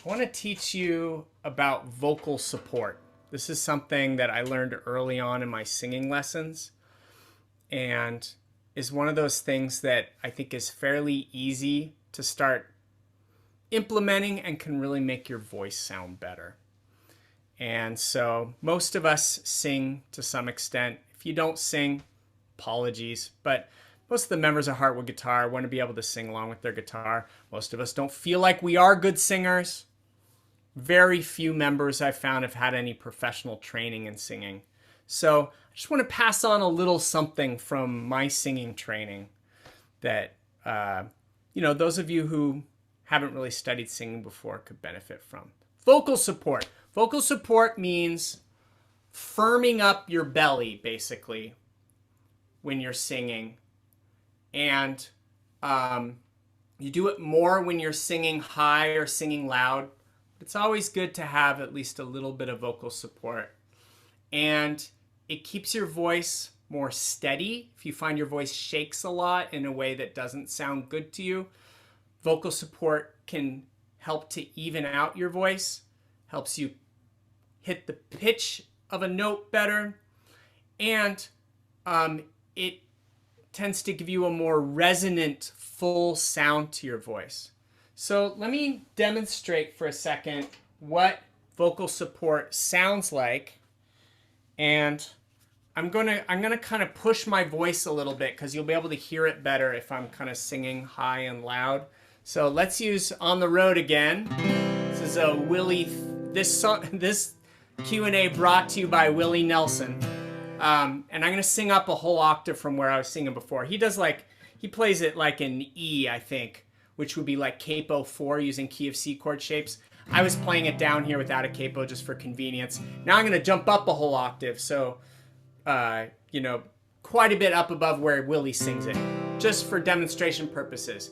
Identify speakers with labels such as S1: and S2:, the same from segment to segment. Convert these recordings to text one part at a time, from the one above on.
S1: I want to teach you about vocal support. This is something that I learned early on in my singing lessons and is one of those things that I think is fairly easy to start implementing and can really make your voice sound better. And so most of us sing to some extent. If you don't sing, apologies, but most of the members of Heartwood Guitar want to be able to sing along with their guitar. Most of us don't feel like we are good singers. Very few members I've found have had any professional training in singing. So I just want to pass on a little something from my singing training that, those of you who haven't really studied singing before could benefit from. Vocal support. Vocal support means firming up your belly, basically, when you're singing. And you do it more when you're singing high or singing loud. It's always good to have at least a little bit of vocal support. And it keeps your voice more steady. If you find your voice shakes a lot in a way that doesn't sound good to you, vocal support can help to even out your voice, helps you hit the pitch of a note better, and it tends to give you a more resonant, full sound to your voice. So let me demonstrate for a second what vocal support sounds like. And I'm gonna kind of push my voice a little bit because you'll be able to hear it better if I'm kind of singing high and loud. So let's use On the Road again. This is a this Q&A brought to you by Willie Nelson. And I'm gonna sing up a whole octave from where I was singing before. He plays it like an E, I think, which would be like capo 4 using key of C chord shapes. I was playing it down here without a capo just for convenience. Now I'm going to jump up a whole octave, so, quite a bit up above where Willie sings it, just for demonstration purposes.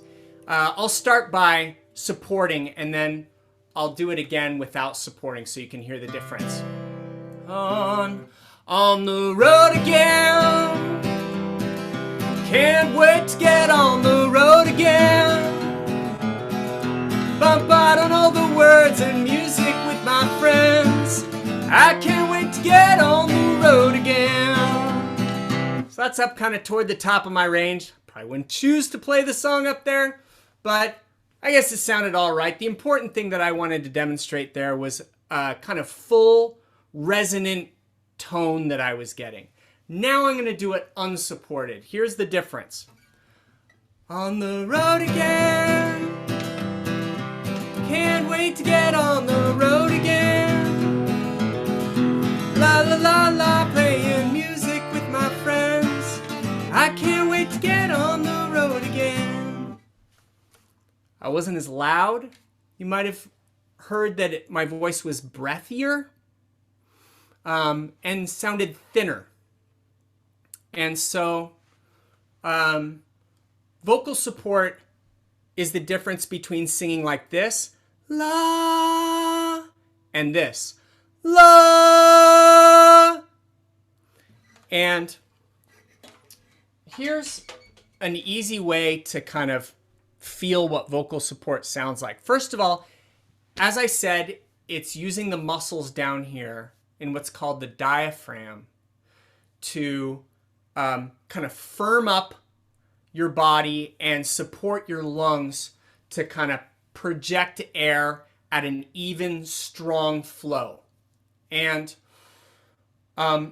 S1: I'll start by supporting, and then I'll do it again without supporting so you can hear the difference. On the road again, can't wait to get on the road again. Bump out on all the words and music with my friends. I can't wait to get on the road again. So that's up kind of toward the top of my range. Probably wouldn't choose to play the song up there, but I guess it sounded all right. The important thing that I wanted to demonstrate there was a kind of full resonant tone that I was getting. Now I'm going to do it unsupported. Here's the difference. On the road again, can't wait to get on the road again. La la la la, playing music with my friends. I can't wait to get on the road again. I wasn't as loud. You might have heard that my voice was breathier and sounded thinner. And so vocal support is the difference between singing like this, la, and this, la. And here's an easy way to kind of feel what vocal support sounds like. First of all, as I said, it's using the muscles down here in what's called the diaphragm to kind of firm up your body and support your lungs to kind of project air at an even, strong flow. And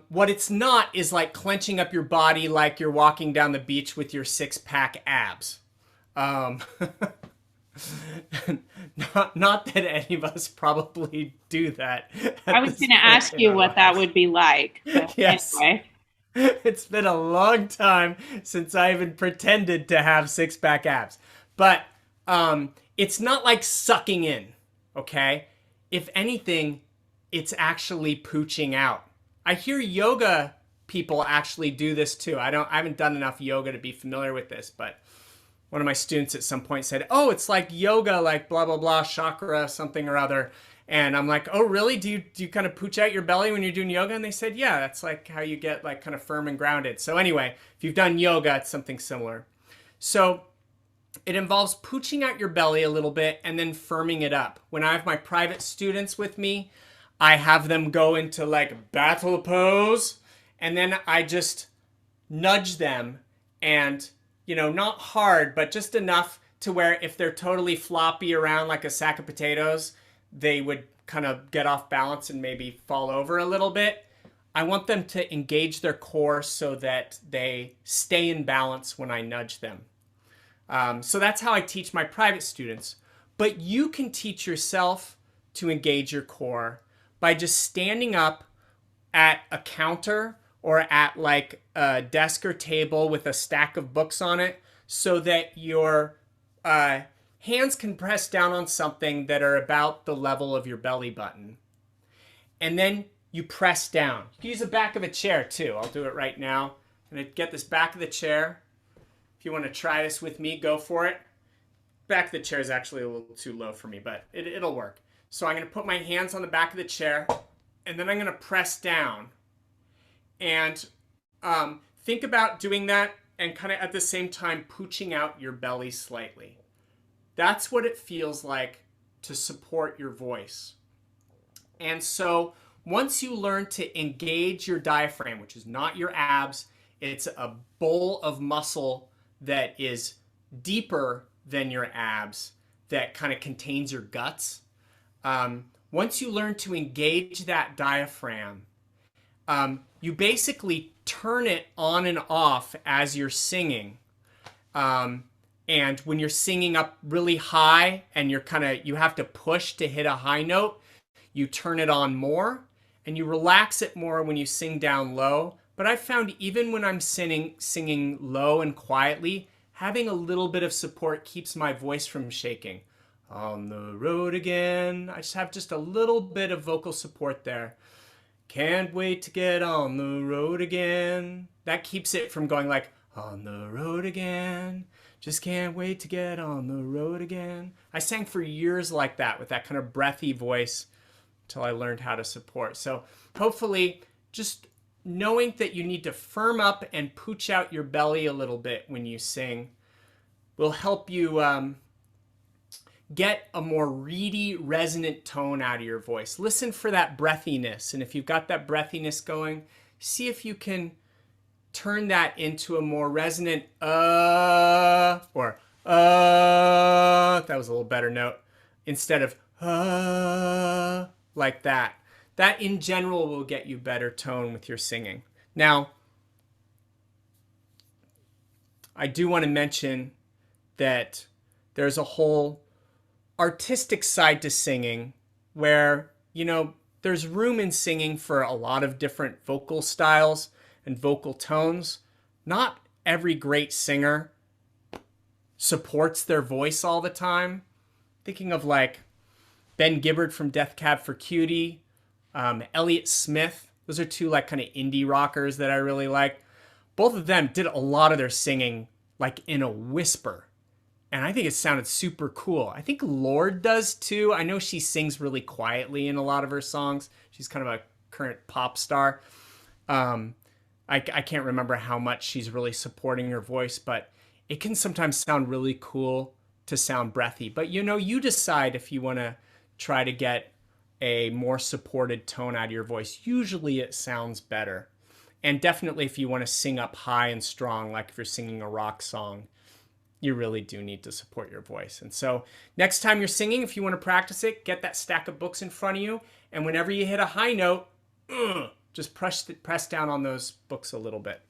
S1: what it's not is like clenching up your body like you're walking down the beach with your six-pack abs. Not that any of us probably do that.
S2: I was going to ask you what that would be like.
S1: Yes.
S2: Anyway.
S1: It's been a long time since I even pretended to have six-pack abs. But it's not like sucking in, okay? If anything, it's actually pooching out. I hear yoga people actually do this too. I haven't done enough yoga to be familiar with this, but one of my students at some point said, "Oh, it's like yoga, like blah, blah, blah, chakra, something or other." And I'm like, "Oh, really? Do you kind of pooch out your belly when you're doing yoga?" And they said, "Yeah, that's like how you get like kind of firm and grounded." So anyway, if you've done yoga, it's something similar. So it involves pooching out your belly a little bit and then firming it up. When I have my private students with me, I have them go into like battle pose, and then I just nudge them, and not hard, but just enough to where if they're totally floppy around like a sack of potatoes, they would kind of get off balance and maybe fall over a little bit. I want them to engage their core so that they stay in balance when I nudge them. So that's how I teach my private students. But you can teach yourself to engage your core by just standing up at a counter or at like a desk or table with a stack of books on it, so that your hands can press down on something that are about the level of your belly button. And then you press down. You can use the back of a chair too. I'll do it right now. I'm going to get this back of the chair. If you want to try this with me, go for it. Back of the chair is actually a little too low for me, but it'll work. So I'm going to put my hands on the back of the chair, and then I'm going to press down. And think about doing that and kind of at the same time pooching out your belly slightly. That's what it feels like to support your voice. And so once you learn to engage your diaphragm, which is not your abs, it's a bowl of muscle that is deeper than your abs, that kind of contains your guts. Once you learn to engage that diaphragm, you basically turn it on and off as you're singing. And when you're singing up really high and you have to push to hit a high note, you turn it on more, and you relax it more when you sing down low. But I've found even when I'm singing low and quietly, having a little bit of support keeps my voice from shaking. On the road again. I just have just a little bit of vocal support there. Can't wait to get on the road again. That keeps it from going like, on the road again. Just can't wait to get on the road again. I sang for years like that with that kind of breathy voice until I learned how to support. So hopefully just knowing that you need to firm up and pooch out your belly a little bit when you sing will help you get a more reedy, resonant tone out of your voice. Listen for that breathiness. And if you've got that breathiness going, see if you can turn that into a more resonant or that was a little better note, instead of like that. That in general will get you better tone with your singing. Now, I do want to mention that there's a whole artistic side to singing where, there's room in singing for a lot of different vocal styles and vocal tones. Not every great singer supports their voice all the time. Thinking of like Ben Gibbard from Death Cab for Cutie, Elliott Smith. Those are two like kind of indie rockers that I really like. Both of them did a lot of their singing like in a whisper. And I think it sounded super cool. I think Lorde does too. I know she sings really quietly in a lot of her songs. She's kind of a current pop star. I can't remember how much she's really supporting her voice, but it can sometimes sound really cool to sound breathy. But you decide if you want to try to get a more supported tone out of your voice. Usually it sounds better. And definitely if you want to sing up high and strong, like if you're singing a rock song, you really do need to support your voice. And so next time you're singing, if you want to practice it, get that stack of books in front of you. And whenever you hit a high note, just press down on those books a little bit.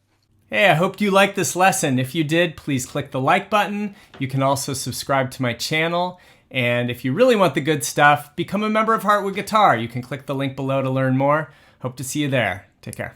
S1: Hey, I hope you liked this lesson. If you did, please click the like button. You can also subscribe to my channel. And if you really want the good stuff, become a member of Heartwood Guitar. You can click the link below to learn more. Hope to see you there. Take care.